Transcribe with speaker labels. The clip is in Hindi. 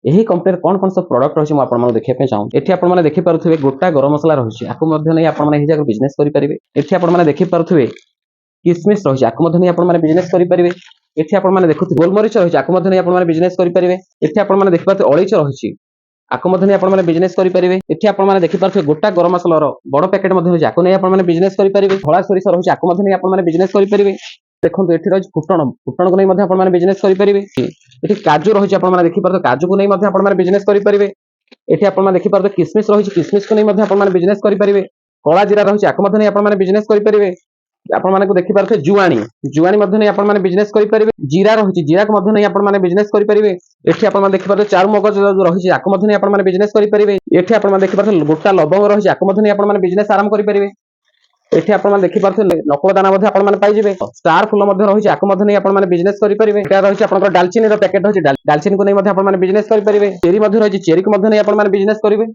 Speaker 1: यही कंपनी कौन कौन सब प्रोडक्ट रही है आपको देखा चाहूँ। एठी आपने देखिपे गोटा गरम मसला रही है आपने बिजनेस करेंगे। एठी आपने देखिपे किसमिस रही है आपने बिजनेस करेंगे। एठी आपने देखुए गोलमरीच रही है आपने बिजनेस करेंगे। एठी आपने देखिपे अलीच रही आपने बिजनेस करेंगे। एठी आपने देखिपे गोटा गरम मसलार बड़ पैकेट आपने बिजनेस करेंगे। धला सोरिष रही आपने बिजनेस करेंगे। देखो ये रही फुटण फुटण को नहीं आपने बिजनेस करेंगे। ये काजू रही है देखिए काजू को नहीं आपने बिजनेस करेंगे। ये आपने देखिए किसमिस रही किसमिस को नहीं आपने बिजनेस करेंगे। कला जीरा रही है आपने बिजनेस करेंगे। आपने देखिपे जुआणी जुआणी आपने बिजनेस करेंगे। जीरा रही जीरा को आपने बिजनेस करेंगे। ये आपने देखिपे चारु मगज रही है आपने बिजनेस करेंगे। ये आपने देखिपे गोटा लवंग रही है आपने बिजनेस आरंभ करेंगे। एठी आपन देखिपे नकल दाना आपने पाइबे। स्टार फुल रही आपने बिजनेस करेंगे। रही आपन डालचीनी पैकेट रही डालचीनी को नहीं आपने बिजनेस करेंगे। चेरी रही चेरी को नहीं आपने बिजनेस करेंगे।